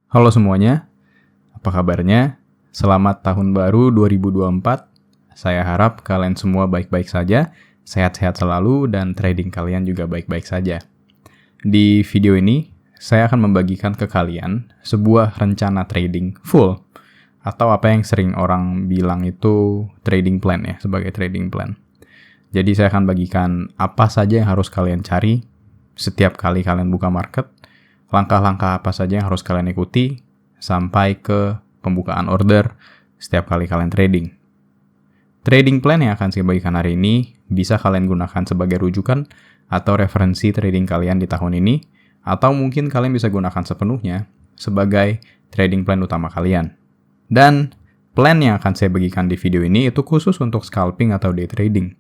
Halo semuanya, apa kabarnya? Selamat tahun baru 2024. Saya harap kalian semua baik-baik saja, sehat-sehat selalu, dan trading kalian juga baik-baik saja. Di video ini, saya akan membagikan ke kalian sebuah rencana trading full, atau apa yang sering orang bilang itu trading plan ya, sebagai trading plan. Jadi saya akan bagikan apa saja yang harus kalian cari setiap kali kalian buka market, langkah-langkah apa saja yang harus kalian ikuti sampai ke pembukaan order setiap kali kalian trading. Trading plan yang akan saya bagikan hari ini bisa kalian gunakan sebagai rujukan atau referensi trading kalian di tahun ini, atau mungkin kalian bisa gunakan sepenuhnya sebagai trading plan utama kalian. Dan plan yang akan saya bagikan di video ini itu khusus untuk scalping atau day trading.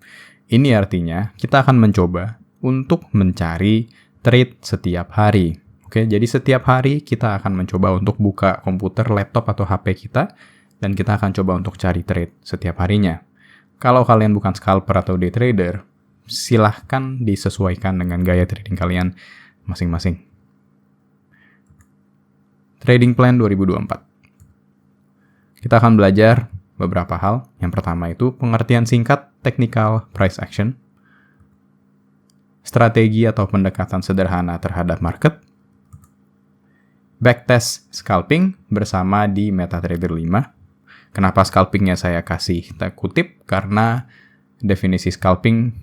Ini artinya kita akan mencoba untuk mencari trade setiap hari. Oke, jadi setiap hari kita akan mencoba untuk buka komputer, laptop, atau HP kita, dan kita akan coba untuk cari trade setiap harinya. Kalau kalian bukan scalper atau day trader, silahkan disesuaikan dengan gaya trading kalian masing-masing. Trading Plan 2024. Kita akan belajar beberapa hal. Yang pertama itu pengertian singkat technical price action, strategi atau pendekatan sederhana terhadap market, backtest scalping bersama di MetaTrader 5. Kenapa scalpingnya saya kasih kutip? Karena definisi scalping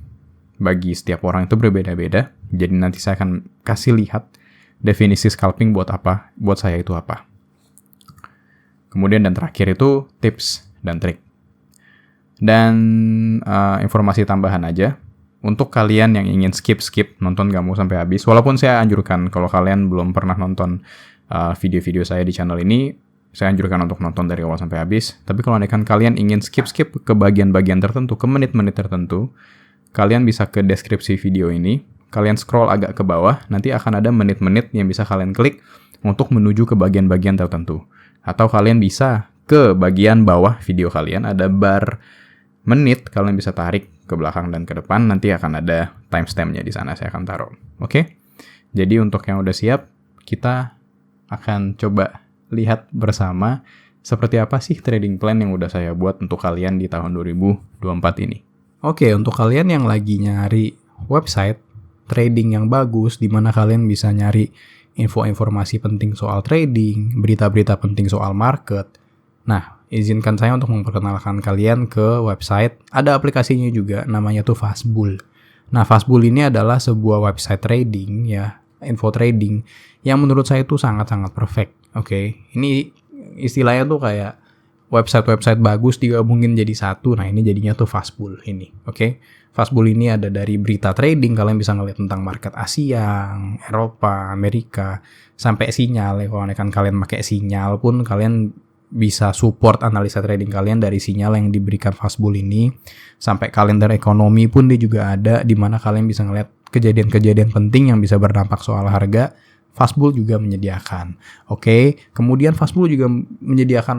bagi setiap orang itu berbeda-beda. Jadi nanti saya akan kasih lihat definisi scalping buat apa, buat saya itu apa. Kemudian dan terakhir itu tips dan trik. Dan informasi tambahan aja. Untuk kalian yang ingin skip nonton gak mau sampai habis, walaupun saya anjurkan kalau kalian belum pernah nonton video-video saya di channel ini, saya anjurkan untuk nonton dari awal sampai habis. Tapi kalau kalian ingin skip ke bagian-bagian tertentu, ke menit-menit tertentu, kalian bisa ke deskripsi video ini, kalian scroll agak ke bawah, nanti akan ada menit-menit yang bisa kalian klik untuk menuju ke bagian-bagian tertentu. Atau kalian bisa ke bagian bawah video kalian, ada bar menit, kalian bisa tarik ke belakang dan ke depan, nanti akan ada timestamp-nya di sana, saya akan taruh. Oke? Jadi untuk yang udah siap, kita akan coba lihat bersama seperti apa sih trading plan yang udah saya buat untuk kalian di tahun 2024 ini. Oke, untuk kalian yang lagi nyari website trading yang bagus, di mana kalian bisa nyari informasi penting soal trading, berita-berita penting soal market. Nah, izinkan saya untuk memperkenalkan kalian ke website. Ada aplikasinya juga, namanya tuh Fastbull. Nah, Fastbull ini adalah sebuah website trading ya, info trading yang menurut saya itu sangat-sangat perfect. Oke, ini istilahnya tuh kayak website-website bagus digabungin jadi satu. Nah, ini jadinya tuh Fastbull ini. Oke. Fastbull ini ada dari berita trading, kalian bisa ngeliat tentang market Asia, Eropa, Amerika, sampai sinyal. Kalau kalian pakai sinyal pun kalian bisa support analisa trading kalian dari sinyal yang diberikan Fastbull ini. Sampai kalender ekonomi pun dia juga ada, di mana kalian bisa ngeliat kejadian-kejadian penting yang bisa berdampak soal harga. Fastbull juga menyediakan. Oke, kemudian Fastbull juga menyediakan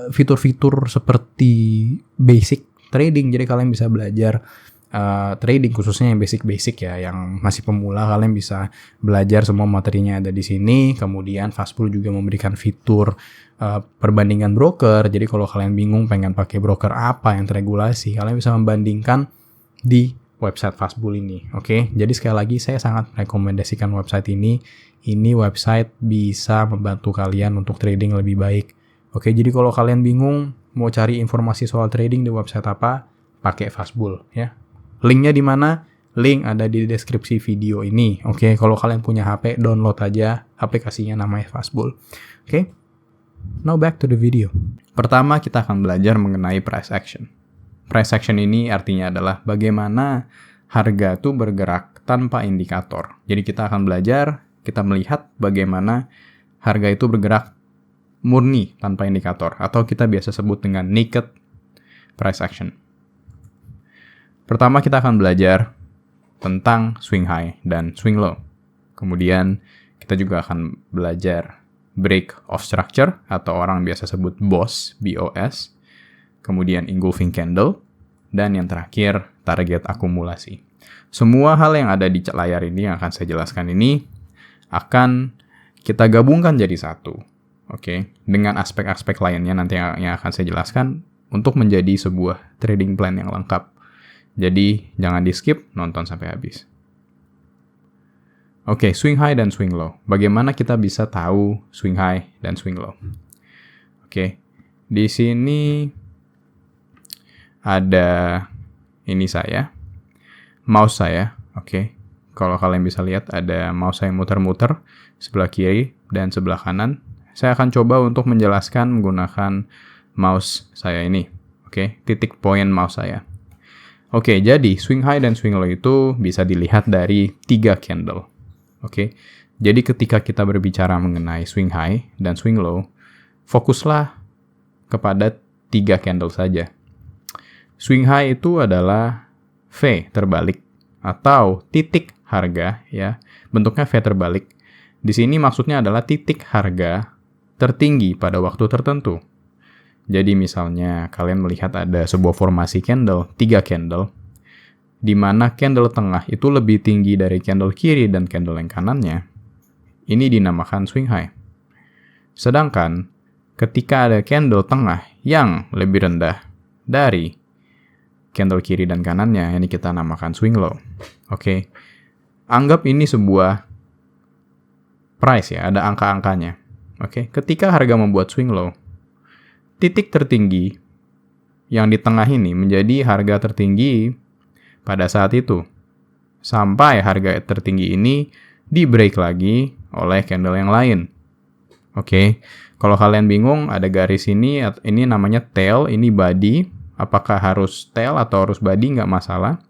fitur-fitur seperti basic trading. Jadi kalian bisa belajar trading, khususnya yang basic ya, yang masih pemula, kalian bisa belajar semua materinya ada di sini. Kemudian Fastbull juga memberikan fitur perbandingan broker. Jadi kalau kalian bingung pengen pakai broker apa yang teregulasi, kalian bisa membandingkan di website Fastbull ini. Oke, jadi sekali lagi saya sangat merekomendasikan website ini. Ini website bisa membantu kalian untuk trading lebih baik. Oke, jadi kalau kalian bingung mau cari informasi soal trading di website apa, pakai Fastbull ya. Linknya di mana? Link ada di deskripsi video ini. Oke, kalau kalian punya HP, download aja aplikasinya, namanya Fastbull. Oke, now back to the video. Pertama, kita akan belajar mengenai price action. Price action ini artinya adalah bagaimana harga itu bergerak tanpa indikator. Jadi kita akan belajar, kita melihat bagaimana harga itu bergerak murni tanpa indikator, atau kita biasa sebut dengan naked price action. Pertama kita akan belajar tentang swing high dan swing low. Kemudian kita juga akan belajar break of structure, atau orang biasa sebut BOS, BOS. Kemudian engulfing candle, dan yang terakhir target akumulasi. Semua hal yang ada di layar ini yang akan saya jelaskan ini akan kita gabungkan jadi satu. Oke, dengan aspek-aspek lainnya nanti yang akan saya jelaskan untuk menjadi sebuah trading plan yang lengkap. Jadi, jangan di-skip, nonton sampai habis. Oke, swing high dan swing low. Bagaimana kita bisa tahu swing high dan swing low? Oke, di sini ada mouse saya. Oke, kalau kalian bisa lihat ada mouse saya muter-muter sebelah kiri dan sebelah kanan. Saya akan coba untuk menjelaskan menggunakan mouse saya ini. Oke, titik poin mouse saya. Oke, jadi swing high dan swing low itu bisa dilihat dari 3 candle. Oke, jadi ketika kita berbicara mengenai swing high dan swing low, fokuslah kepada 3 candle saja. Swing high itu adalah V terbalik atau titik harga, ya, bentuknya V terbalik. Di sini maksudnya adalah titik harga tertinggi pada waktu tertentu. Jadi misalnya kalian melihat ada sebuah formasi candle, 3 candle, di mana candle tengah itu lebih tinggi dari candle kiri dan candle yang kanannya. Ini dinamakan swing high. Sedangkan ketika ada candle tengah yang lebih rendah dari candle kiri dan kanannya, ini kita namakan swing low. Oke. Anggap ini sebuah price ya, ada angka-angkanya. Oke, ketika harga membuat swing low, titik tertinggi yang di tengah ini menjadi harga tertinggi pada saat itu. Sampai harga tertinggi ini di-break lagi oleh candle yang lain. Oke, kalau kalian bingung, ada garis ini namanya tail, ini body. Apakah harus tail atau harus body, nggak masalah.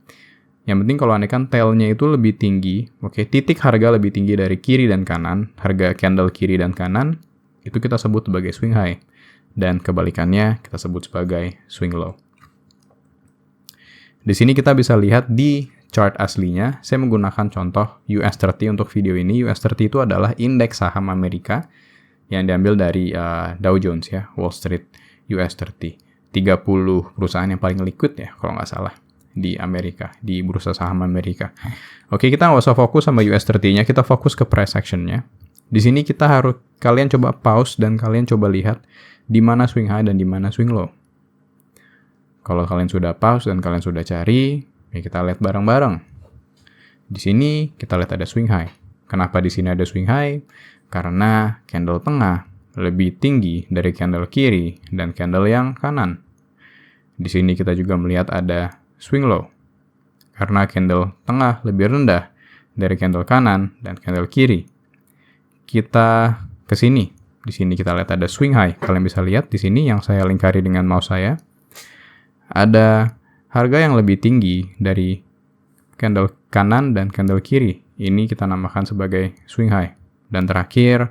Yang penting kalau andaikan tailnya itu lebih tinggi, oke, titik harga lebih tinggi dari kiri dan kanan, harga candle kiri dan kanan, itu kita sebut sebagai swing high. Dan kebalikannya kita sebut sebagai swing low. Di sini kita bisa lihat di chart aslinya, saya menggunakan contoh US30 untuk video ini. US30 itu adalah indeks saham Amerika yang diambil dari Dow Jones ya, Wall Street US30. 30 perusahaan yang paling liquid ya, kalau nggak salah, di Amerika, di bursa saham Amerika. Oke, kita nggak usah fokus sama US30-nya, kita fokus ke price action-nya. Di sini kalian coba pause dan kalian coba lihat di mana swing high dan di mana swing low. Kalau kalian sudah pause dan kalian sudah cari, ya kita lihat bareng-bareng. Di sini kita lihat ada swing high. Kenapa di sini ada swing high? Karena candle tengah lebih tinggi dari candle kiri dan candle yang kanan. Di sini kita juga melihat ada swing low. Karena candle tengah lebih rendah dari candle kanan dan candle kiri. Kita ke sini. Di sini kita lihat ada swing high. Kalian bisa lihat di sini yang saya lingkari dengan mouse saya. Ada harga yang lebih tinggi dari candle kanan dan candle kiri. Ini kita namakan sebagai swing high. Dan terakhir,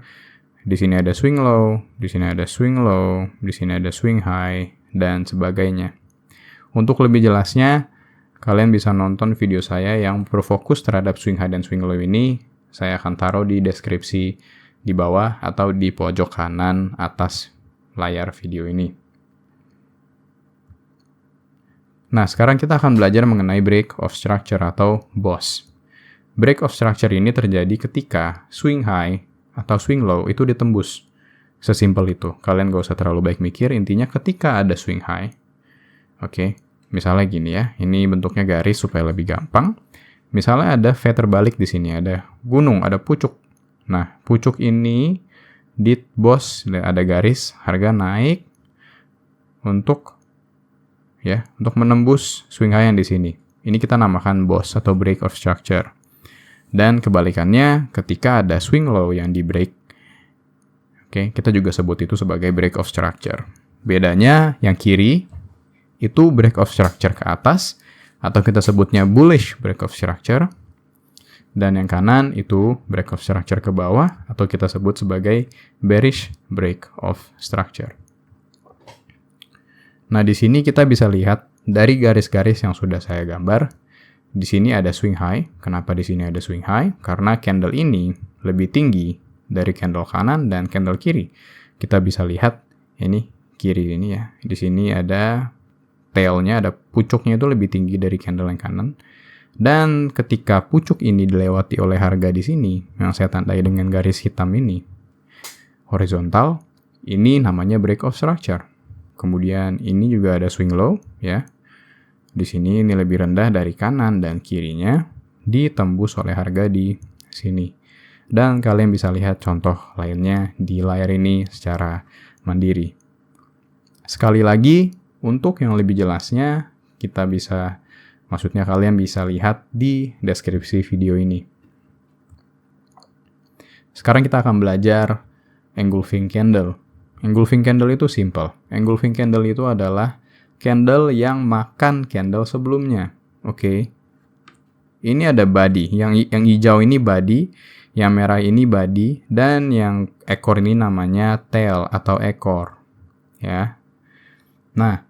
di sini ada swing low, di sini ada swing low, di sini ada swing high, dan sebagainya. Untuk lebih jelasnya, kalian bisa nonton video saya yang berfokus terhadap swing high dan swing low ini. Saya akan taruh di deskripsi di bawah atau di pojok kanan atas layar video ini. Nah, sekarang kita akan belajar mengenai break of structure atau BOS. Break of structure ini terjadi ketika swing high atau swing low itu ditembus. Sesimpel itu. Kalian gak usah terlalu baik mikir. Intinya ketika ada swing high. Oke. Misalnya gini ya. Ini bentuknya garis supaya lebih gampang. Misalnya ada V terbalik di sini. Ada gunung, ada pucuk. Nah, pucuk ini di BOS. Ada garis. Harga naik. Untuk menembus swing high yang di sini. Ini kita namakan BOS atau break of structure. Dan kebalikannya, ketika ada swing low yang di break, oke, kita juga sebut itu sebagai break of structure. Bedanya, yang kiri itu break of structure ke atas, atau kita sebutnya bullish break of structure. Dan yang kanan itu break of structure ke bawah, atau kita sebut sebagai bearish break of structure. Nah, di sini kita bisa lihat dari garis-garis yang sudah saya gambar. Di sini ada swing high. Kenapa di sini ada swing high? Karena candle ini lebih tinggi dari candle kanan dan candle kiri. Kita bisa lihat ini kiri ini ya. Di sini ada tailnya, ada pucuknya itu lebih tinggi dari candle yang kanan. Dan ketika pucuk ini dilewati oleh harga di sini, yang saya tandai dengan garis hitam ini, horizontal, ini namanya break of structure. Kemudian ini juga ada swing low, ya. Di sini ini lebih rendah dari kanan dan kirinya, ditembus oleh harga di sini. Dan kalian bisa lihat contoh lainnya di layar ini secara mandiri. Sekali lagi, untuk yang lebih jelasnya, kalian bisa lihat di deskripsi video ini. Sekarang kita akan belajar engulfing candle. Engulfing candle itu simple. Engulfing candle itu adalah candle yang makan candle sebelumnya. Oke. Ini ada body. Yang hijau ini body, yang merah ini body, dan yang ekor ini namanya tail atau ekor. Ya. Nah,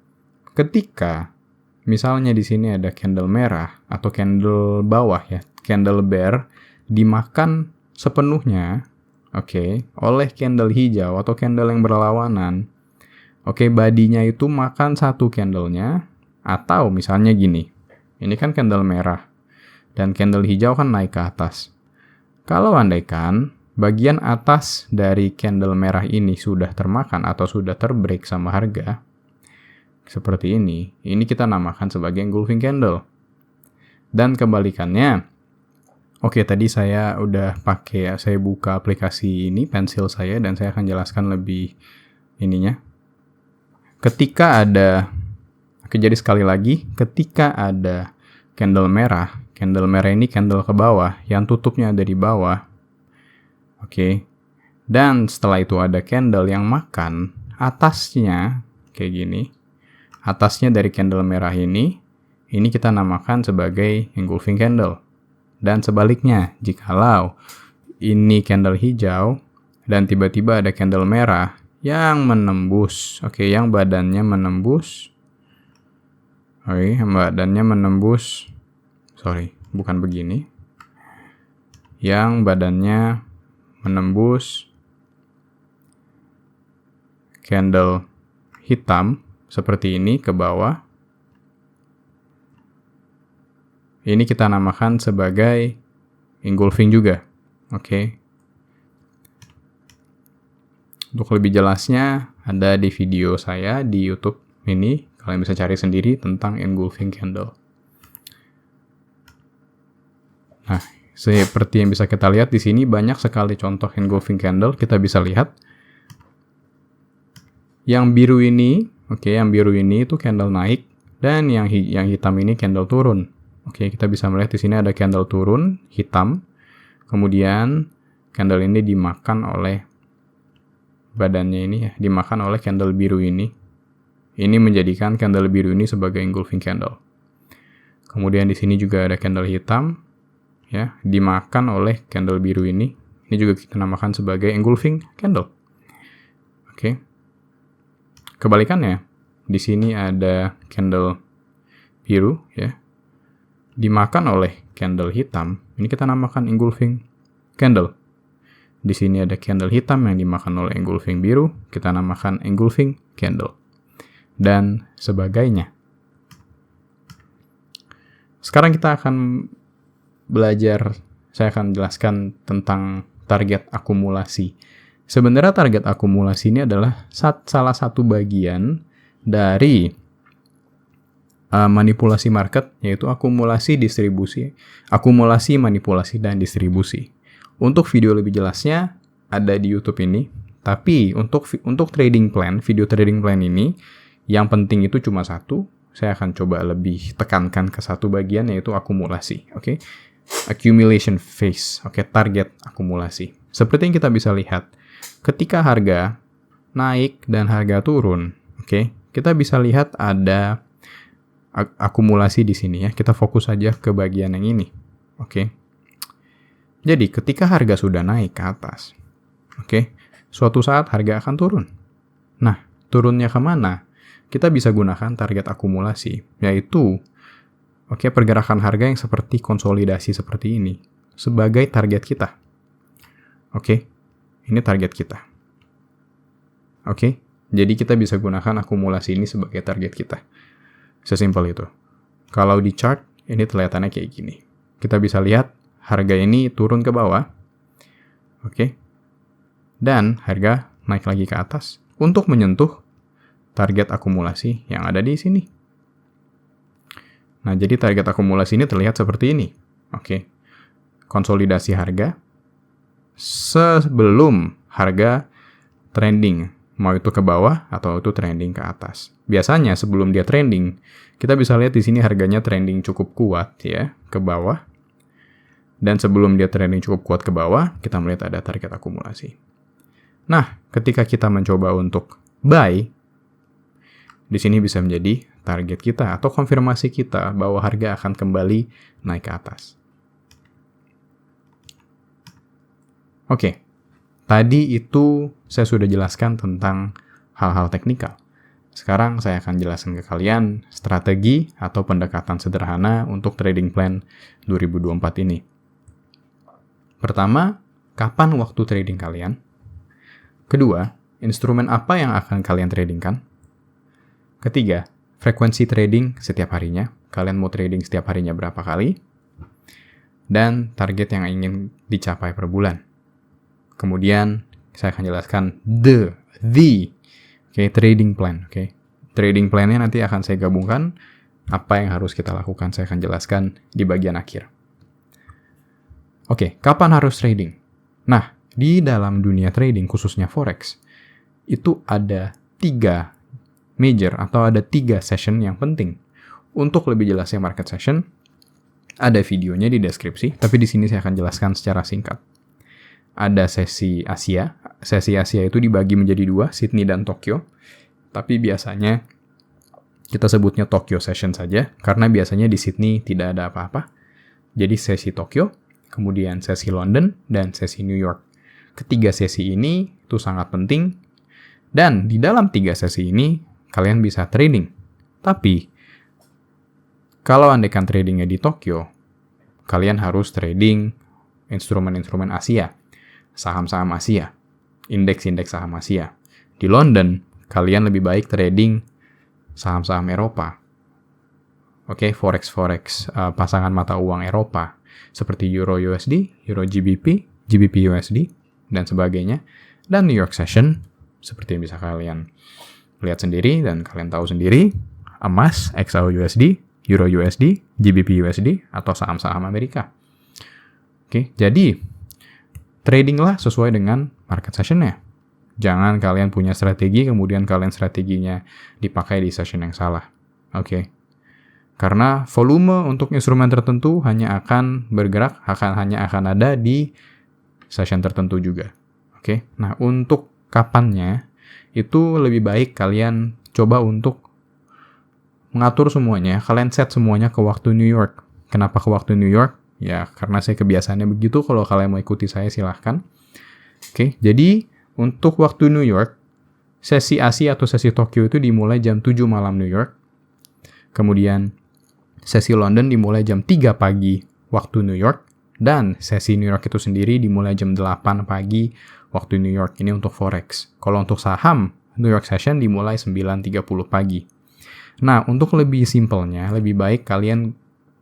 ketika misalnya di sini ada candle merah atau candle bawah ya, candle bear dimakan sepenuhnya, oleh candle hijau atau candle yang berlawanan. Badinya itu makan satu candlenya, atau misalnya gini, ini kan candle merah, dan candle hijau kan naik ke atas. Kalau andaikan bagian atas dari candle merah ini sudah termakan atau sudah terbreak sama harga, seperti ini kita namakan sebagai engulfing candle. Dan kebalikannya, tadi saya buka aplikasi ini, pensil saya, dan saya akan jelaskan lebih ininya. Jadi sekali lagi, ketika ada candle merah ini candle ke bawah, yang tutupnya ada di bawah. Dan setelah itu ada candle yang makan atasnya, kayak gini. Atasnya dari candle merah ini kita namakan sebagai engulfing candle. Dan sebaliknya, jikalau ini candle hijau dan tiba-tiba ada candle merah yang menembus, yang badannya menembus, bukan begini, yang badannya menembus candle hitam seperti ini ke bawah, ini kita namakan sebagai engulfing juga. Untuk lebih jelasnya, ada di video saya di YouTube ini. Kalian bisa cari sendiri tentang engulfing candle. Nah, seperti yang bisa kita lihat di sini, banyak sekali contoh engulfing candle. Kita bisa lihat. Yang biru ini itu candle naik, dan yang hitam ini candle turun. Kita bisa melihat di sini ada candle turun, hitam. Kemudian, candle ini dimakan oleh badannya ini ya, dimakan oleh candle biru ini. Ini menjadikan candle biru ini sebagai engulfing candle. Kemudian di sini juga ada candle hitam ya, dimakan oleh candle biru ini. Ini juga kita namakan sebagai engulfing candle. Kebalikannya, di sini ada candle biru ya, dimakan oleh candle hitam. Ini kita namakan engulfing candle. Di sini ada candle hitam yang dimakan oleh engulfing biru, kita namakan engulfing candle. Dan sebagainya. Sekarang kita akan saya akan jelaskan tentang target akumulasi. Sebenarnya target akumulasi ini adalah salah satu bagian dari manipulasi market, yaitu akumulasi, manipulasi, dan distribusi. Untuk video lebih jelasnya ada di YouTube ini. Tapi untuk trading plan, video trading plan ini, yang penting itu cuma satu. Saya akan coba lebih tekankan ke satu bagian, yaitu akumulasi. Accumulation phase. Target akumulasi. Seperti yang kita bisa lihat, ketika harga naik dan harga turun, kita bisa lihat ada akumulasi di sini ya. Kita fokus saja ke bagian yang ini. Jadi, ketika harga sudah naik ke atas, suatu saat harga akan turun. Nah, turunnya kemana? Kita bisa gunakan target akumulasi, yaitu pergerakan harga yang seperti konsolidasi seperti ini, sebagai target kita. Ini target kita. Jadi kita bisa gunakan akumulasi ini sebagai target kita. Sesimpel itu. Kalau di chart, ini kelihatannya kayak gini. Kita bisa lihat harga ini turun ke bawah. Oke. Dan harga naik lagi ke atas untuk menyentuh target akumulasi yang ada di sini. Nah, jadi target akumulasi ini terlihat seperti ini. Oke. Konsolidasi harga sebelum harga trending, mau itu ke bawah atau itu trending ke atas. Biasanya sebelum dia trending, kita bisa lihat di sini harganya trending cukup kuat ya, ke bawah. Dan sebelum dia trending cukup kuat ke bawah, kita melihat ada target akumulasi. Nah, ketika kita mencoba untuk buy, di sini bisa menjadi target kita atau konfirmasi kita bahwa harga akan kembali naik ke atas. Oke, tadi itu saya sudah jelaskan tentang hal-hal teknikal. Sekarang saya akan jelaskan ke kalian strategi atau pendekatan sederhana untuk trading plan 2024 ini. Pertama, kapan waktu trading kalian? Kedua, instrumen apa yang akan kalian tradingkan? Ketiga, frekuensi trading setiap harinya. Kalian mau trading setiap harinya berapa kali? Dan target yang ingin dicapai per bulan. Kemudian, saya akan jelaskan the trading plan. Trading plan-nya nanti akan saya gabungkan. Apa yang harus kita lakukan, saya akan jelaskan di bagian akhir. Kapan harus trading? Nah, di dalam dunia trading, khususnya Forex, itu ada 3 major atau ada 3 session yang penting. Untuk lebih jelasnya market session, ada videonya di deskripsi, tapi di sini saya akan jelaskan secara singkat. Ada sesi Asia. Sesi Asia itu dibagi menjadi 2, Sydney dan Tokyo. Tapi biasanya kita sebutnya Tokyo session saja, karena biasanya di Sydney tidak ada apa-apa. Jadi sesi Tokyo, kemudian sesi London, dan sesi New York. Ketiga sesi ini itu sangat penting, dan di dalam 3 sesi ini, kalian bisa trading. Tapi, kalau andaikan tradingnya di Tokyo, kalian harus trading instrumen-instrumen Asia, saham-saham Asia, indeks-indeks saham Asia. Di London, kalian lebih baik trading saham-saham Eropa. Forex, pasangan mata uang Eropa, seperti Euro USD, Euro GBP, GBP USD, dan sebagainya. Dan New York Session, seperti yang bisa kalian lihat sendiri dan kalian tahu sendiri, emas, XAU USD, Euro USD, GBP USD, atau saham-saham Amerika. Jadi tradinglah sesuai dengan market session-nya. Jangan kalian punya strategi, kemudian kalian strateginya dipakai di session yang salah. Karena volume untuk instrumen tertentu hanya akan bergerak, hanya akan ada di session tertentu juga. Nah, untuk kapannya, itu lebih baik kalian coba untuk mengatur semuanya, kalian set semuanya ke waktu New York. Kenapa ke waktu New York? Ya, karena saya kebiasaannya begitu, kalau kalian mau ikuti saya silahkan. Jadi untuk waktu New York, sesi Asia atau sesi Tokyo itu dimulai jam 7 malam New York. Kemudian sesi London dimulai jam 3 pagi waktu New York. Dan sesi New York itu sendiri dimulai jam 8 pagi waktu New York. Ini untuk Forex. Kalau untuk saham, New York Session dimulai 9.30 pagi. Nah, untuk lebih simpelnya, lebih baik kalian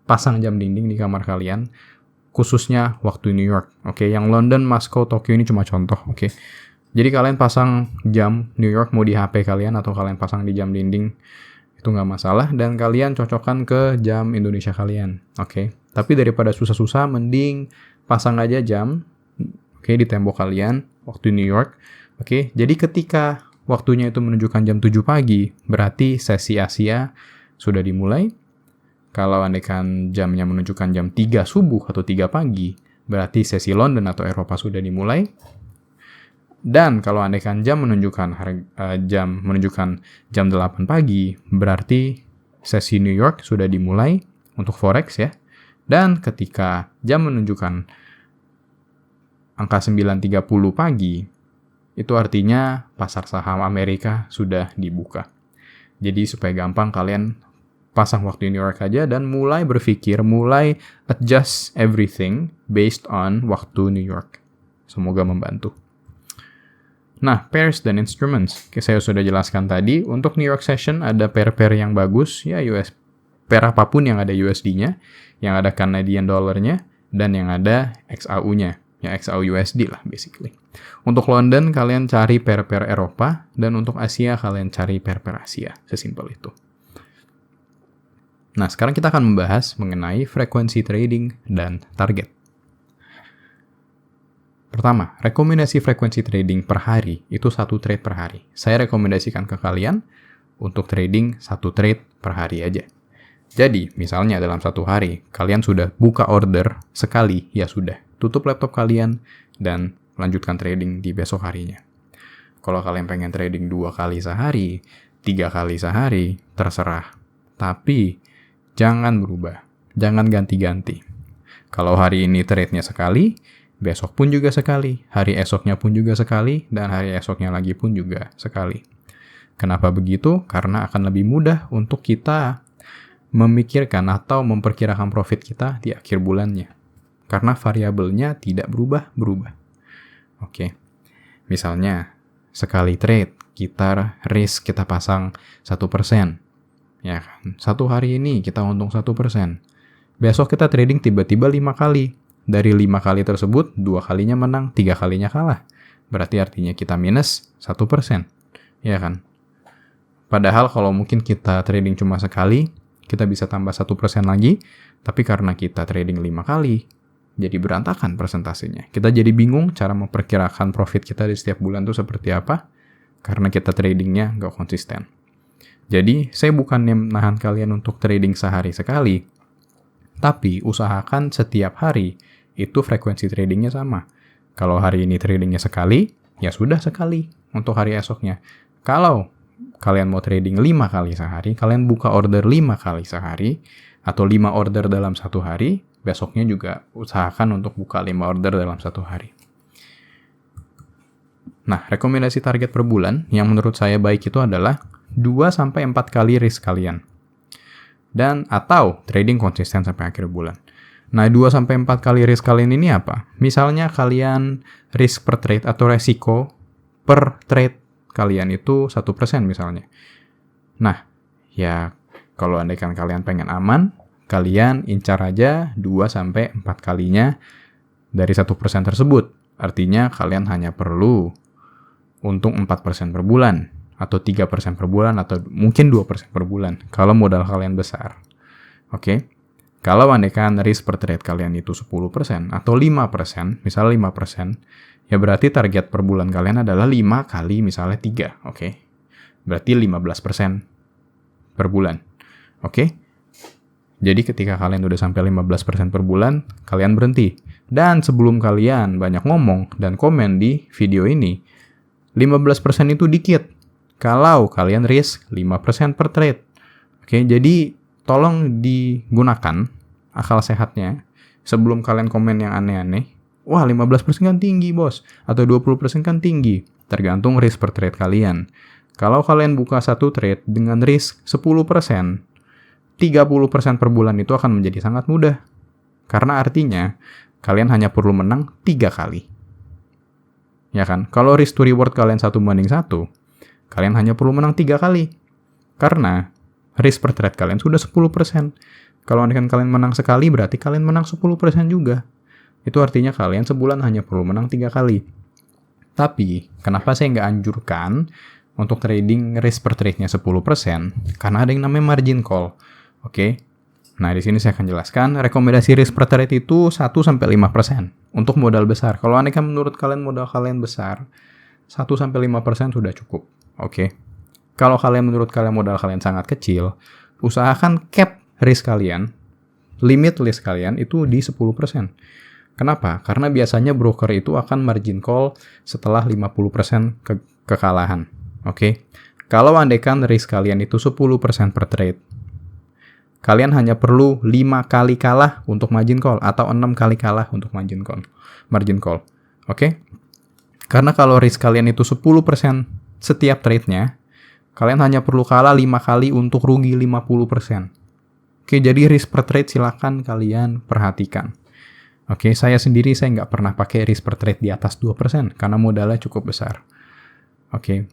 pasang jam dinding di kamar kalian, khususnya waktu New York. Yang London, Moskow, Tokyo ini cuma contoh. Jadi kalian pasang jam New York mau di HP kalian atau kalian pasang di jam dinding, itu nggak masalah, dan kalian cocokkan ke jam Indonesia kalian. Tapi daripada susah-susah, mending pasang aja jam di tembok kalian waktu New York. Jadi ketika waktunya itu menunjukkan jam 7 pagi, berarti sesi Asia sudah dimulai. Kalau andaikan jamnya menunjukkan jam 3 subuh atau 3 pagi, berarti sesi London atau Eropa sudah dimulai. Dan kalau andaikan jam menunjukkan jam 8 pagi, berarti sesi New York sudah dimulai untuk Forex ya. Dan ketika jam menunjukkan angka 9.30 pagi, itu artinya pasar saham Amerika sudah dibuka. Jadi supaya gampang, kalian pasang waktu New York aja dan mulai berpikir, mulai adjust everything based on waktu New York. Semoga membantu. Nah, pairs dan instruments. Saya sudah jelaskan tadi, untuk New York Session ada pair-pair yang bagus, ya pair apapun yang ada USD-nya, yang ada Canadian dollar-nya, dan yang ada XAU-nya. Ya, XAU USD lah, basically. Untuk London, kalian cari pair-pair Eropa, dan untuk Asia, kalian cari pair-pair Asia. Sesimpel itu. Nah, sekarang kita akan membahas mengenai frekuensi trading dan target. Pertama, rekomendasi frekuensi trading per hari itu 1 trade per hari. Saya rekomendasikan ke kalian untuk trading 1 trade per hari aja. Jadi, misalnya dalam 1 hari, kalian sudah buka order sekali, ya sudah. Tutup laptop kalian dan lanjutkan trading di besok harinya. Kalau kalian pengen trading 2 kali sehari, 3 kali sehari, terserah. Tapi, jangan berubah. Jangan ganti-ganti. Kalau hari ini trade-nya sekali, besok pun juga sekali. Hari esoknya pun juga sekali, dan hari esoknya lagi pun juga sekali. Kenapa begitu? Karena akan lebih mudah untuk kita memikirkan atau memperkirakan profit kita di akhir bulannya. Karena variabelnya tidak berubah-berubah. Oke. Misalnya, sekali trade, kita pasang 1%. Ya kan? 1 hari ini kita untung 1%. Besok kita trading tiba-tiba 5 kali. Dari 5 kali tersebut, 2 kalinya menang, 3 kalinya kalah. Berarti artinya kita minus 1%. Ya kan? Padahal kalau mungkin kita trading cuma sekali, kita bisa tambah 1% lagi. Tapi karena kita trading 5 kali, jadi berantakan persentasenya. Kita jadi bingung cara memperkirakan profit kita di setiap bulan itu seperti apa. Karena kita tradingnya nggak konsisten. Jadi, saya bukannya menahan kalian untuk trading sehari sekali, tapi usahakan setiap hari itu frekuensi tradingnya sama. Kalau hari ini tradingnya sekali, ya sudah sekali untuk hari esoknya. Kalau kalian mau trading 5 kali sehari, kalian buka order 5 kali sehari, atau 5 order dalam 1 hari, besoknya juga usahakan untuk buka 5 order dalam 1 hari. Nah, rekomendasi target per bulan yang menurut saya baik itu adalah 2-4 kali risk kalian. Dan atau trading konsisten sampai akhir bulan. Nah, 2-4 kali risk kalian ini apa? Misalnya kalian risk per trade atau resiko per trade kalian itu 1% misalnya. Nah, ya kalau andaikan kalian pengen aman, kalian incar aja 2-4 kalinya dari 1% tersebut. Artinya kalian hanya perlu untung 4% per bulan. Atau 3% per bulan, atau mungkin 2% per bulan, kalau modal kalian besar. Oke? Kalau andaikan risk per trade kalian itu 10%, atau 5%, misalnya 5%, ya berarti target per bulan kalian adalah 5 kali misalnya 3, oke? Berarti 15% per bulan, oke? Jadi ketika kalian udah sampai 15% per bulan, kalian berhenti. Dan sebelum kalian banyak ngomong dan komen di video ini, 15% itu dikit. Kalau kalian risk 5% per trade. Oke, jadi tolong digunakan akal sehatnya sebelum kalian komen yang aneh-aneh. Wah, 15% kan tinggi, bos. Atau 20% kan tinggi. Tergantung risk per trade kalian. Kalau kalian buka 1 trade dengan risk 10%, 30% per bulan itu akan menjadi sangat mudah. Karena artinya, kalian hanya perlu menang 3 kali. Ya kan? Kalau risk to reward kalian 1:1, kalian hanya perlu menang 3 kali. Karena risk per trade kalian sudah 10%. Kalau kalian menang sekali, berarti kalian menang 10% juga. Itu artinya kalian sebulan hanya perlu menang 3 kali. Tapi, kenapa saya nggak anjurkan untuk trading risk per trade-nya 10%? Karena ada yang namanya margin call. Oke? Nah, di sini saya akan jelaskan. Rekomendasi risk per trade itu 1-5% untuk modal besar. Kalau menurut kalian modal kalian besar, 1-5% sudah cukup. Oke. Kalau menurut kalian modal kalian sangat kecil, usahakan cap risk kalian, limit risk kalian itu di 10%. Kenapa? Karena biasanya broker itu akan margin call setelah 50% kekalahan. Oke. Kalau andaikan risk kalian itu 10% per trade, kalian hanya perlu 5 kali kalah untuk margin call atau 6 kali kalah untuk margin call. Oke? Karena kalau risk kalian itu 10% setiap trade-nya, kalian hanya perlu kalah 5 kali untuk rugi 50%. Oke, jadi risk per trade silakan kalian perhatikan. Oke, saya nggak pernah pakai risk per trade di atas 2% karena modalnya cukup besar. Oke.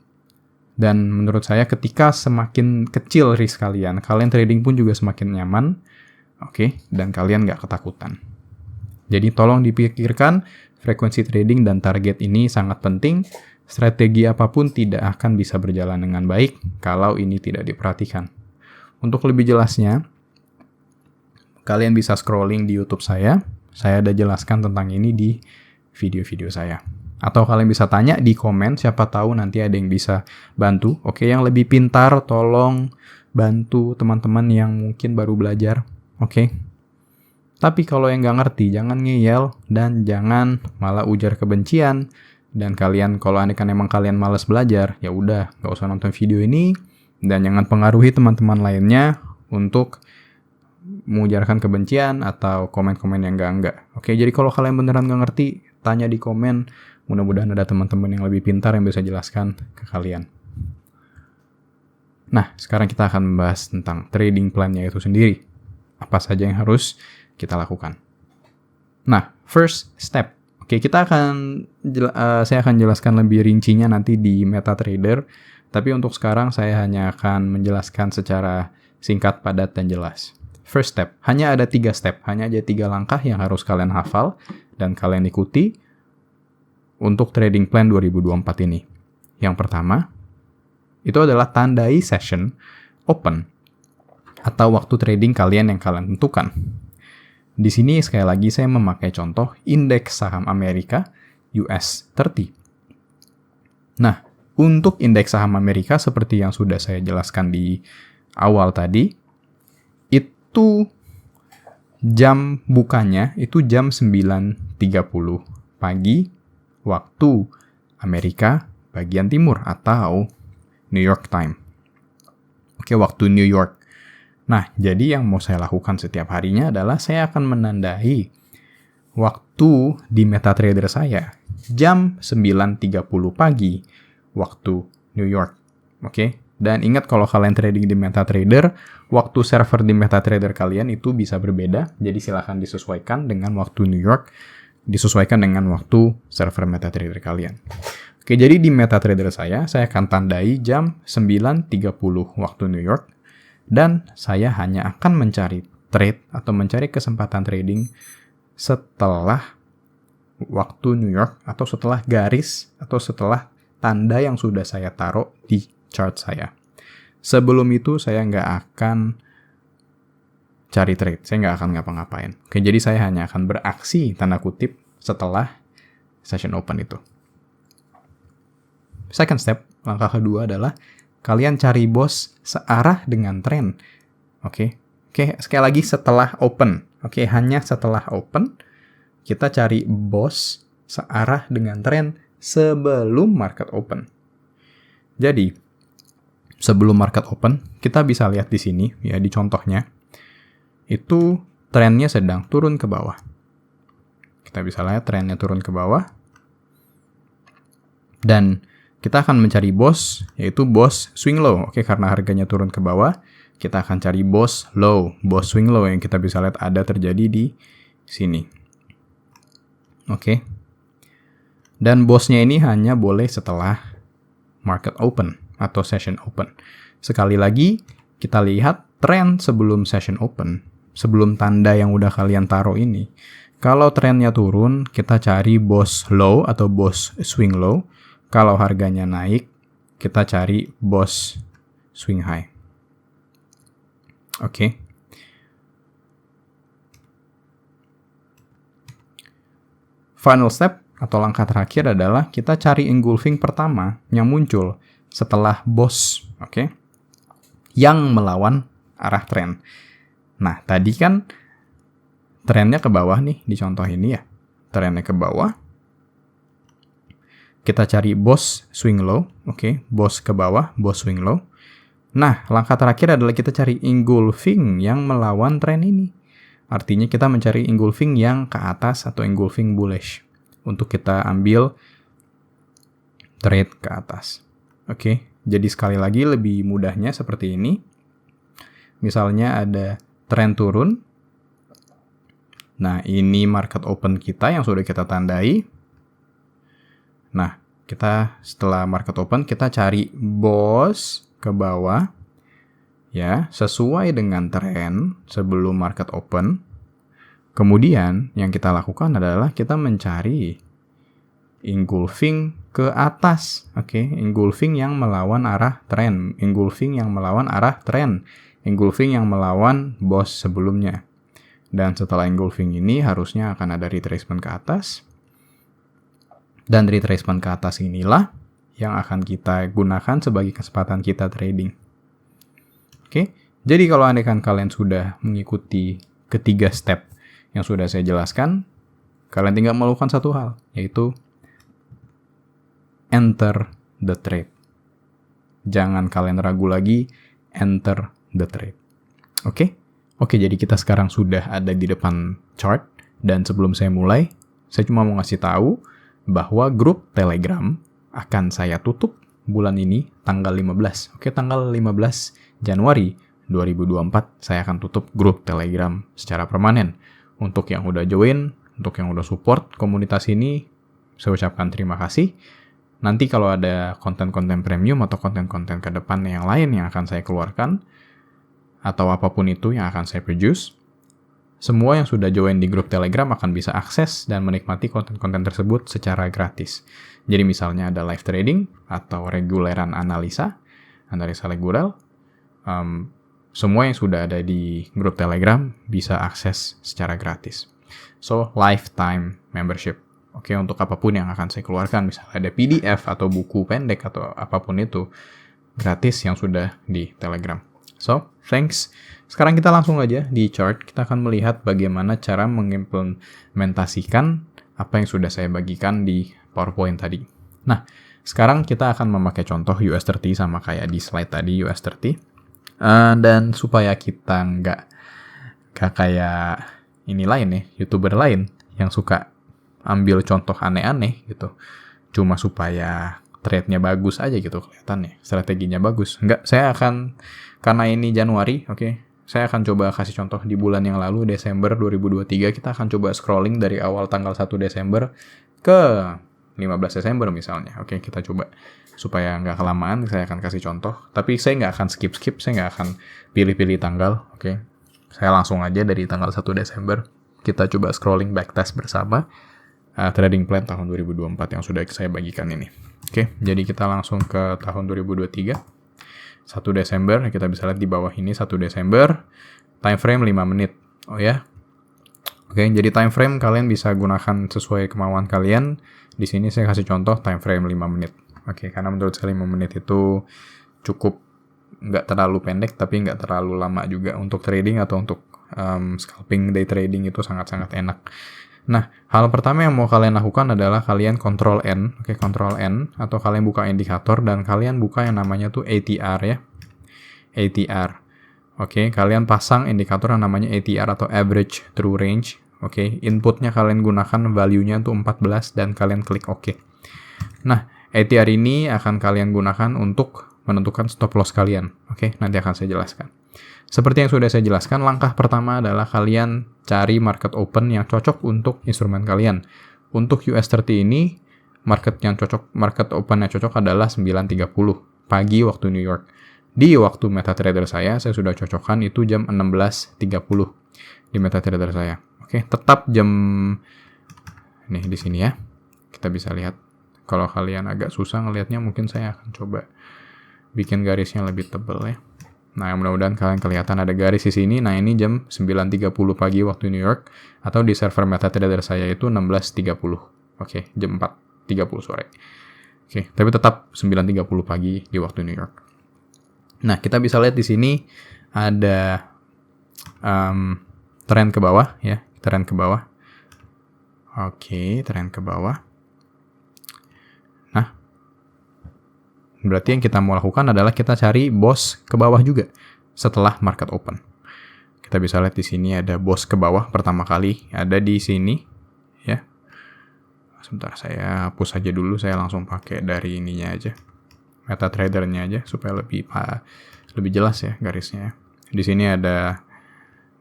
Dan menurut saya ketika semakin kecil risk kalian trading pun juga semakin nyaman, oke, dan kalian nggak ketakutan. Jadi tolong dipikirkan, frekuensi trading dan target ini sangat penting. Strategi apapun tidak akan bisa berjalan dengan baik kalau ini tidak diperhatikan. Untuk lebih jelasnya, kalian bisa scrolling di YouTube saya. Saya ada jelaskan tentang ini di video-video saya. Atau kalian bisa tanya di komen, siapa tahu nanti ada yang bisa bantu. Oke, yang lebih pintar tolong bantu teman-teman yang mungkin baru belajar. Oke. Tapi kalau yang nggak ngerti, jangan ngeyel dan jangan malah ujar kebencian. Dan kalian, kalau emang kalian malas belajar, ya udah, nggak usah nonton video ini. Dan jangan pengaruhi teman-teman lainnya untuk mengujarkan kebencian atau komen-komen yang enggak. Oke, jadi kalau kalian beneran nggak ngerti, tanya di komen. Mudah-mudahan ada teman-teman yang lebih pintar yang bisa jelaskan ke kalian. Nah, sekarang kita akan membahas tentang trading plan-nya itu sendiri. Apa saja yang harus kita lakukan. Nah, first step. Oke, saya akan jelaskan lebih rincinya nanti di MetaTrader. Tapi untuk sekarang saya hanya akan menjelaskan secara singkat, padat, dan jelas. First step. Hanya ada 3 step. Hanya ada 3 langkah yang harus kalian hafal dan kalian ikuti untuk trading plan 2024 ini. Yang pertama, itu adalah tandai session open atau waktu trading kalian yang kalian tentukan. Di sini sekali lagi saya memakai contoh indeks saham Amerika US 30. Nah, untuk indeks saham Amerika seperti yang sudah saya jelaskan di awal tadi, itu jam bukanya itu jam 9.30 pagi waktu Amerika bagian timur atau New York time. Oke, waktu New York. Nah, jadi yang mau saya lakukan setiap harinya adalah saya akan menandai waktu di MetaTrader saya jam 9.30 pagi waktu New York. Oke, dan ingat kalau kalian trading di MetaTrader, waktu server di MetaTrader kalian itu bisa berbeda, jadi silahkan disesuaikan dengan waktu New York, disesuaikan dengan waktu server MetaTrader kalian. Oke, jadi di MetaTrader saya akan tandai jam 9.30 waktu New York, dan saya hanya akan mencari trade atau mencari kesempatan trading setelah waktu New York atau setelah garis atau setelah tanda yang sudah saya taruh di chart saya. Sebelum itu saya nggak akan cari trade, saya nggak akan ngapa-ngapain. Oke, jadi saya hanya akan beraksi tanda kutip setelah session open itu. Second step, langkah kedua adalah kalian cari bos searah dengan tren. Oke, sekali lagi setelah open. Oke, hanya setelah open kita cari bos searah dengan tren sebelum market open. Jadi, sebelum market open, kita bisa lihat di sini ya di contohnya. Itu trennya sedang turun ke bawah. Kita bisa lihat trennya turun ke bawah. Dan kita akan mencari bos, yaitu bos swing low. Oke, karena harganya turun ke bawah, kita akan cari bos low, bos swing low yang kita bisa lihat ada terjadi di sini. Oke. Dan bosnya ini hanya boleh setelah market open atau session open. Sekali lagi, kita lihat tren sebelum session open, sebelum tanda yang udah kalian taruh ini. Kalau trennya turun, kita cari bos low atau bos swing low. Kalau harganya naik, kita cari bos swing high. Oke. Final step atau langkah terakhir adalah kita cari engulfing pertama yang muncul setelah bos, oke, yang melawan arah tren. Nah, tadi kan trennya ke bawah nih di contoh ini ya. Trennya ke bawah. Kita cari bos swing low, oke, bos ke bawah, bos swing low. Nah, langkah terakhir adalah kita cari engulfing yang melawan tren ini. Artinya kita mencari engulfing yang ke atas atau engulfing bullish untuk kita ambil trade ke atas. Oke, jadi sekali lagi lebih mudahnya seperti ini. Misalnya ada tren turun. Nah, ini market open kita yang sudah kita tandai. Nah, Kita setelah market open, kita cari BOS ke bawah, ya, sesuai dengan tren sebelum market open. Kemudian yang kita lakukan adalah kita mencari engulfing ke atas, oke, engulfing yang melawan arah tren, engulfing yang melawan arah tren, engulfing yang melawan BOS sebelumnya. Dan setelah engulfing ini harusnya akan ada retracement ke atas. Dan retracement ke atas inilah yang akan kita gunakan sebagai kesempatan kita trading. Oke, jadi kalau andaikan kalian sudah mengikuti ketiga step yang sudah saya jelaskan, kalian tinggal melakukan satu hal, yaitu enter the trade. Jangan kalian ragu lagi, enter the trade. Oke, jadi kita sekarang sudah ada di depan chart, dan sebelum saya mulai, saya cuma mau ngasih tahu bahwa grup Telegram akan saya tutup bulan ini tanggal 15. Oke, tanggal 15 Januari 2024 saya akan tutup grup Telegram secara permanen. Untuk yang udah join, untuk yang udah support komunitas ini, saya ucapkan terima kasih. Nanti kalau ada konten-konten premium atau konten-konten ke depan yang lain yang akan saya keluarkan, atau apapun itu yang akan saya produce, semua yang sudah join di grup Telegram akan bisa akses dan menikmati konten-konten tersebut secara gratis. Jadi misalnya ada live trading atau reguleran analisa reguler, semua yang sudah ada di grup Telegram bisa akses secara gratis. So, lifetime membership. Oke, untuk apapun yang akan saya keluarkan, misalnya ada PDF atau buku pendek atau apapun itu, gratis yang sudah di Telegram. So, thanks. Sekarang kita langsung aja di chart, kita akan melihat bagaimana cara mengimplementasikan apa yang sudah saya bagikan di PowerPoint tadi. Nah, sekarang kita akan memakai contoh US30 sama kayak di slide tadi US30. Dan supaya kita nggak kayak ini lain ya, YouTuber lain yang suka ambil contoh aneh-aneh gitu. Cuma supaya trade-nya bagus aja gitu kelihatannya, strateginya bagus. Enggak, karena ini Januari, oke. Saya akan coba kasih contoh di bulan yang lalu, Desember 2023, kita akan coba scrolling dari awal tanggal 1 Desember ke 15 Desember misalnya. Oke, kita coba. Supaya nggak kelamaan, saya akan kasih contoh. Tapi saya nggak akan skip-skip, saya nggak akan pilih-pilih tanggal. Oke, saya langsung aja dari tanggal 1 Desember. Kita coba scrolling backtest bersama trading plan tahun 2024 yang sudah saya bagikan ini. Oke, jadi kita langsung ke tahun 2023. 1 Desember, kita bisa lihat di bawah ini 1 Desember, time frame 5 menit. Oh ya. Oke, jadi time frame kalian bisa gunakan sesuai kemauan kalian. Di sini saya kasih contoh time frame 5 menit. Oke, karena menurut saya 5 menit itu cukup nggak terlalu pendek, tapi nggak terlalu lama juga untuk trading atau untuk scalping day trading itu sangat-sangat enak. Nah, hal pertama yang mau kalian lakukan adalah kalian Ctrl N, oke, Ctrl N, atau kalian buka indikator dan kalian buka yang namanya tuh ATR ya, ATR. Oke, kalian pasang indikator yang namanya ATR atau Average True Range. Oke, inputnya kalian gunakan value-nya tuh 14 dan kalian klik OK. Nah, ATR ini akan kalian gunakan untuk menentukan stop loss kalian. Oke, nanti akan saya jelaskan. Seperti yang sudah saya jelaskan, langkah pertama adalah kalian cari market open yang cocok untuk instrumen kalian. Untuk US30 ini, market open yang cocok adalah 9.30 pagi waktu New York. Di waktu MetaTrader saya sudah cocokkan itu jam 16.30 di MetaTrader saya. Oke, tetap jam nih di sini ya. Kita bisa lihat. Kalau kalian agak susah ngelihatnya, mungkin saya akan coba bikin garisnya lebih tebal ya. Nah, mudah-mudahan kalian kelihatan ada garis di sini. Nah, ini jam 9.30 pagi waktu New York, atau di server MetaTrader saya itu 16.30. Oke, jam 4.30 sore. Oke, tapi tetap 9.30 pagi di waktu New York. Nah, kita bisa lihat di sini ada tren ke bawah ya, tren ke bawah. Oke, tren ke bawah. Nah, berarti yang kita mau lakukan adalah kita cari BOS ke bawah juga setelah market open. Kita bisa lihat di sini ada BOS ke bawah pertama kali ada di sini ya. Sebentar, saya hapus aja dulu, saya langsung pakai dari ininya aja. MetaTrader-nya aja supaya lebih jelas ya garisnya. Di sini ada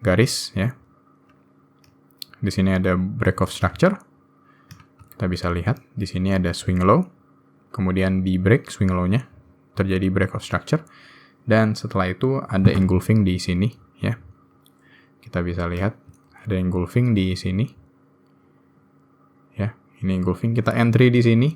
garis ya. Di sini ada break of structure. Kita bisa lihat di sini ada swing low kemudian di break swing low-nya, terjadi break of structure, dan setelah itu ada engulfing di sini ya. Kita bisa lihat ada engulfing di sini. Ya, ini engulfing, kita entry di sini.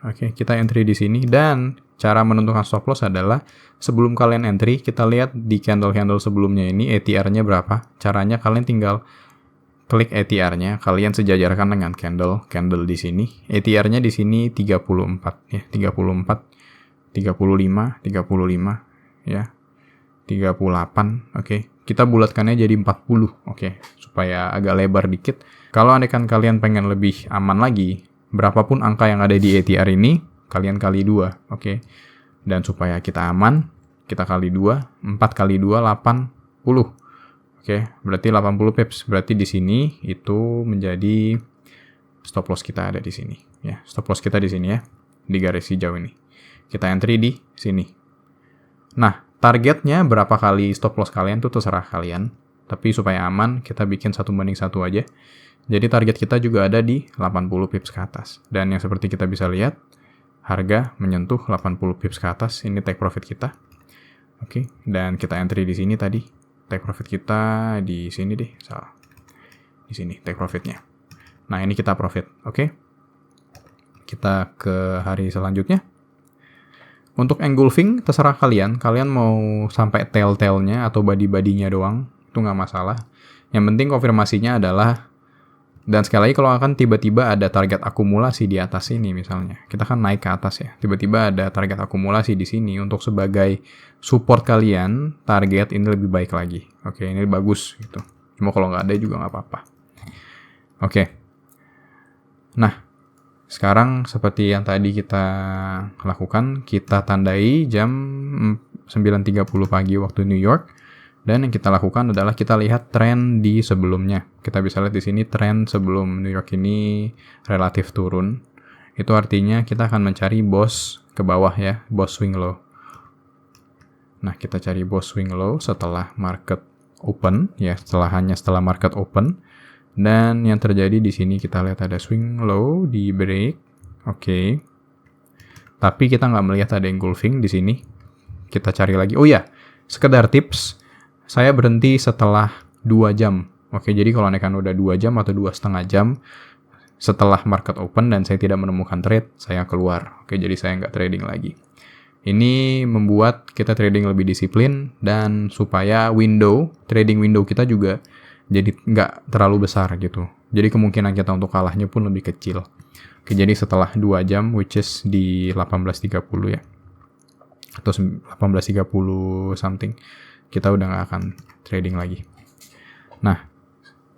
Oke, kita entry di sini, dan cara menentukan stop loss adalah sebelum kalian entry, kita lihat di candle-candle sebelumnya ini ATR-nya berapa. Caranya kalian tinggal klik ATR-nya, kalian sejajarkan dengan candle di sini. ATR-nya di sini 34 ya, 34, 35, 35 ya. 38. Oke. Kita bulatkannya jadi 40. Oke, supaya agak lebar dikit. Kalau andaikan kalian pengen lebih aman lagi, berapapun angka yang ada di ATR ini, kalian kali 2. Oke. Dan supaya kita aman, kita kali 2, 4 kali 2, 80. Oke, berarti 80 pips. Berarti di sini itu menjadi stop loss kita ada di sini. Ya, stop loss kita di sini ya, di garis hijau ini. Kita entry di sini. Nah, targetnya berapa kali stop loss kalian tuh terserah kalian. Tapi supaya aman, kita bikin 1:1 aja. Jadi target kita juga ada di 80 pips ke atas. Dan yang seperti kita bisa lihat, harga menyentuh 80 pips ke atas. Ini take profit kita. Oke, dan kita entry di sini tadi. Take profit kita di sini deh, salah. Di sini take profitnya. Nah, ini kita profit. Oke. Kita ke hari selanjutnya. Untuk engulfing, terserah kalian. Kalian mau sampai tail-tailnya atau body-badinya doang, itu nggak masalah. Yang penting konfirmasinya adalah, dan sekali lagi kalau akan tiba-tiba ada target akumulasi di atas ini misalnya. Kita kan naik ke atas ya. Tiba-tiba ada target akumulasi di sini untuk sebagai support kalian, target ini lebih baik lagi. Oke, ini bagus gitu. Cuma kalau nggak ada juga nggak apa-apa. Oke. Nah, sekarang seperti yang tadi kita lakukan, kita tandai jam 9.30 pagi waktu New York. Dan yang kita lakukan adalah kita lihat tren di sebelumnya. Kita bisa lihat di sini tren sebelum New York ini relatif turun. Itu artinya kita akan mencari boss ke bawah ya, boss swing low. Nah, kita cari boss swing low setelah market open ya, setelah market open. Dan yang terjadi di sini kita lihat ada swing low di break. Oke. Tapi kita nggak melihat ada engulfing di sini. Kita cari lagi. Oh ya, sekedar tips. Saya berhenti setelah 2 jam. Oke, jadi kalau andaikan udah 2 jam atau 2,5 jam setelah market open dan saya tidak menemukan trade, saya keluar. Oke, jadi saya nggak trading lagi. Ini membuat kita trading lebih disiplin dan supaya trading window kita juga jadi nggak terlalu besar gitu. Jadi kemungkinan kita untuk kalahnya pun lebih kecil. Oke, jadi setelah 2 jam, which is di 18.30 ya. Atau 18.30 something. Kita udah nggak akan trading lagi. Nah,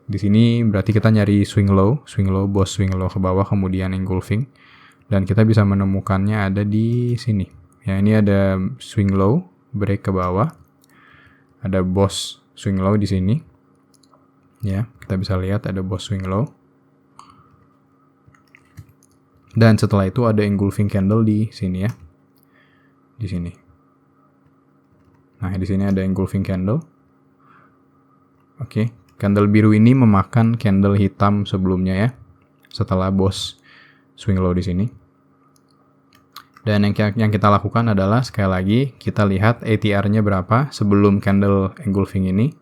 di sini berarti kita nyari swing low, boss swing low ke bawah, kemudian engulfing. Dan kita bisa menemukannya ada di sini. Ya, ini ada swing low, break ke bawah. Ada boss swing low di sini. Ya, kita bisa lihat ada boss swing low. Dan setelah itu ada engulfing candle di sini ya. Di sini. Nah, di sini ada engulfing candle. Oke, candle biru ini memakan candle hitam sebelumnya ya. Setelah boss swing low di sini. Dan yang kita lakukan adalah sekali lagi kita lihat ATR-nya berapa sebelum candle engulfing ini.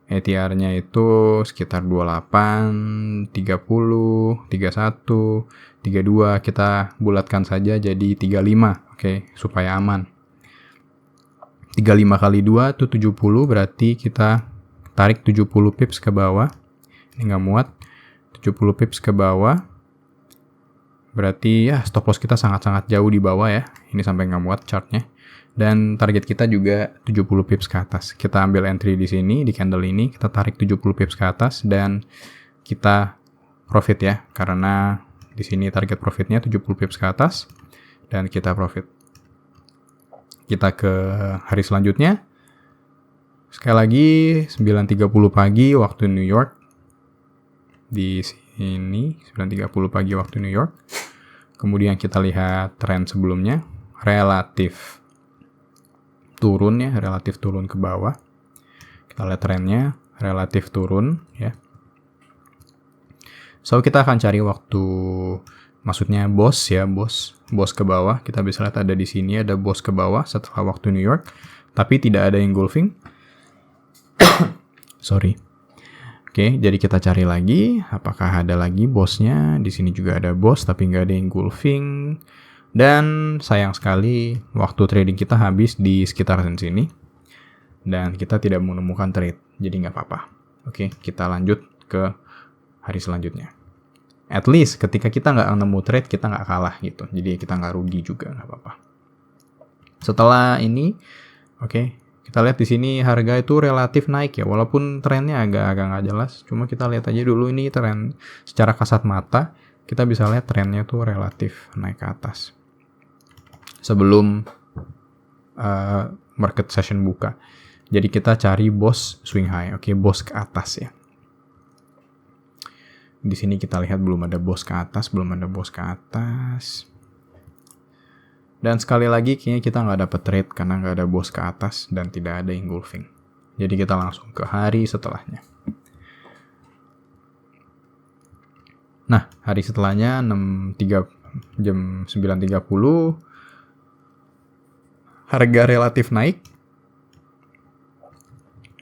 ATR-nya itu sekitar 28, 30, 31, 32. Kita bulatkan saja jadi 35. Oke, supaya aman. 35 kali 2 itu 70, berarti kita tarik 70 pips ke bawah. Ini nggak muat. 70 pips ke bawah. Berarti ya stop loss kita sangat-sangat jauh di bawah ya. Ini sampai nggak muat chartnya. Dan target kita juga 70 pips ke atas. Kita ambil entry di sini, di candle ini. Kita tarik 70 pips ke atas dan kita profit ya. Karena di sini target profitnya 70 pips ke atas. Dan kita profit. Kita ke hari selanjutnya. Sekali lagi 9.30 pagi waktu New York. Di sini 9.30 pagi waktu New York. Kemudian kita lihat tren sebelumnya relatif turun ya, relatif turun ke bawah. Kita lihat trennya relatif turun ya. So kita akan cari waktu Maksudnya bos ya, bos ke bawah. Kita bisa lihat ada di sini ada bos ke bawah setelah waktu New York, tapi tidak ada engulfing. Sorry. Oke, jadi kita cari lagi apakah ada lagi bosnya. Di sini juga ada bos tapi nggak ada engulfing. Dan sayang sekali waktu trading kita habis di sekitar sini. Dan kita tidak menemukan trade, jadi nggak apa-apa. Oke, kita lanjut ke hari selanjutnya. At least ketika kita nggak nemu trade, kita nggak kalah gitu. Jadi kita nggak rugi juga, nggak apa-apa. Setelah ini, oke, kita lihat di sini harga itu relatif naik ya. Walaupun trennya agak nggak jelas. Cuma kita lihat aja dulu ini tren secara kasat mata. Kita bisa lihat trennya tuh relatif naik ke atas. Sebelum market session buka. Jadi kita cari bos swing high, oke, bos ke atas ya. Di sini kita lihat belum ada bos ke atas, Dan sekali lagi kayaknya kita nggak dapat trade karena nggak ada bos ke atas dan tidak ada engulfing. Jadi kita langsung ke hari setelahnya. Nah, hari setelahnya jam 9.30, harga relatif naik.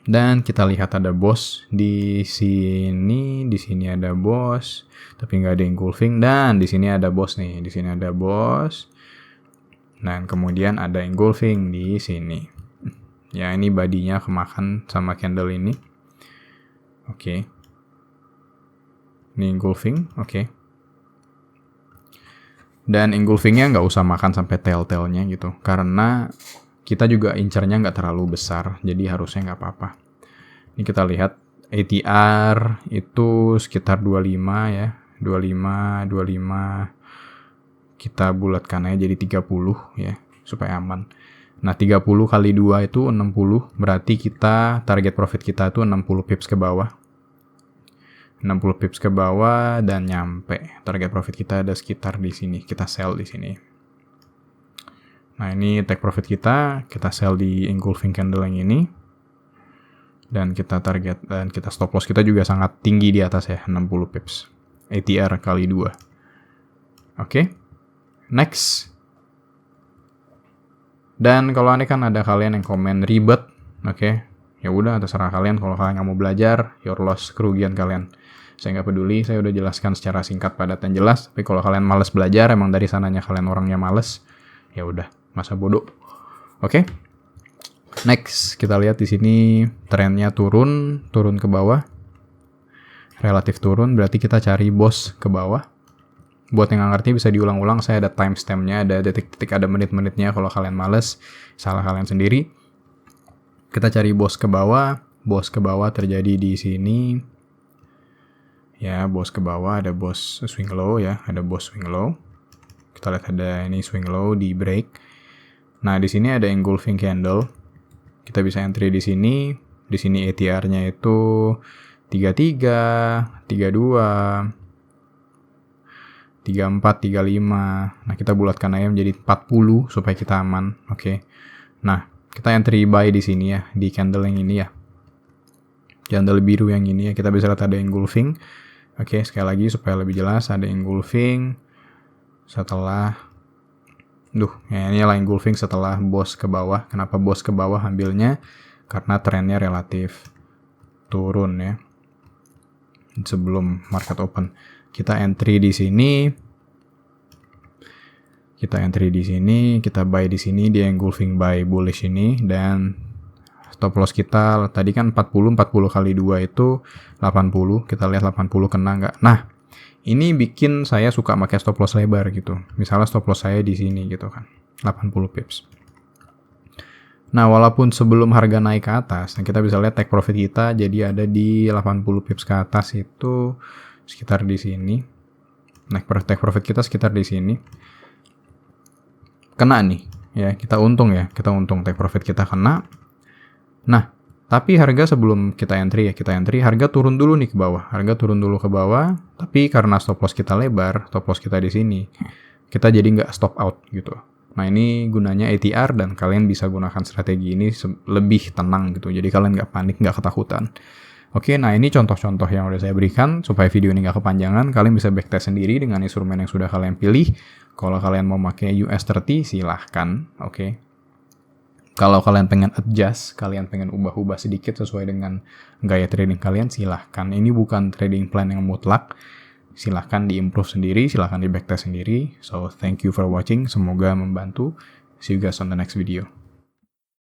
Dan kita lihat ada bos di sini ada bos, tapi nggak ada engulfing. Dan di sini ada bos nih, Dan kemudian ada engulfing di sini. Ya, ini badinya kemakan sama candle ini. Oke. Ini engulfing, oke. Dan engulfingnya nggak usah makan sampai tail-tailnya gitu, karena kita juga incernya nggak terlalu besar, jadi harusnya nggak apa-apa. Ini kita lihat ATR itu sekitar 25 ya, 25. Kita bulatkan aja jadi 30 ya, supaya aman. Nah, 30 kali 2 itu 60, berarti kita target profit kita itu 60 pips ke bawah. 60 pips ke bawah dan nyampe. Target profit kita ada sekitar di sini, kita sell di sini. Nah, ini take profit kita sell di engulfing candle yang ini. Dan kita target, dan kita stop loss kita juga sangat tinggi di atas ya, 60 pips. ATR kali 2. Oke. Next. Dan kalau aneh kan ada kalian yang komen ribet. Oke. Ya udah, terserah kalian. Kalau kalian nggak mau belajar, your loss, kerugian kalian. Saya nggak peduli, saya udah jelaskan secara singkat, padat, dan jelas. Tapi kalau kalian males belajar, emang dari sananya kalian orangnya males, ya udah. Masa bodoh. Oke. Next, kita lihat di sini trennya turun ke bawah. Relatif turun, berarti kita cari bos ke bawah. Buat yang nggak ngerti bisa diulang-ulang, saya ada timestamp-nya, ada detik-detik, ada menit-menitnya. Kalau kalian males, salah kalian sendiri. Kita cari bos ke bawah. Bos ke bawah terjadi di sini. Ya, bos ke bawah ada bos swing low ya, ada bos swing low. Kita lihat ada ini swing low di break. Nah, di sini ada engulfing candle. Kita bisa entry di sini. Di sini ATR-nya itu 33, 32, 34, 35. Nah, kita bulatkan aja menjadi 40 supaya kita aman. Oke. Nah, kita entry buy di sini ya, di candle yang ini ya. Candle biru yang ini ya. Kita bisa lihat ada engulfing. Oke, sekali lagi supaya lebih jelas, ada engulfing setelah ya ini lah engulfing setelah bos ke bawah. Kenapa bos ke bawah ambilnya? Karena trennya relatif turun ya. Sebelum market open. Kita entry di sini. Kita buy di sini, di engulfing buy bullish ini, dan stop loss kita tadi kan 40 kali 2 itu 80. Kita lihat 80 kena nggak? Nah, ini bikin saya suka pakai stop loss lebar gitu. Misalnya stop loss saya di sini gitu kan. 80 pips. Nah, walaupun sebelum harga naik ke atas, nah kita bisa lihat take profit kita jadi ada di 80 pips ke atas itu sekitar di sini. Nah, take profit kita sekitar di sini. Kena nih. Ya, kita untung take profit kita kena. Nah, tapi harga sebelum kita entry, harga turun dulu nih ke bawah. Tapi karena stop loss kita lebar, stop loss kita di sini, kita jadi nggak stop out gitu. Nah, ini gunanya ATR dan kalian bisa gunakan strategi ini lebih tenang gitu. Jadi kalian nggak panik, nggak ketakutan. Oke, nah ini contoh-contoh yang udah saya berikan supaya video ini nggak kepanjangan. Kalian bisa backtest sendiri dengan instrumen yang sudah kalian pilih. Kalau kalian mau pakai US30 silahkan, oke. Kalau kalian pengen adjust, kalian pengen ubah-ubah sedikit sesuai dengan gaya trading kalian, silahkan. Ini bukan trading plan yang mutlak. Silahkan di-improve sendiri, silahkan di backtest sendiri. So, thank you for watching. Semoga membantu. See you guys on the next video.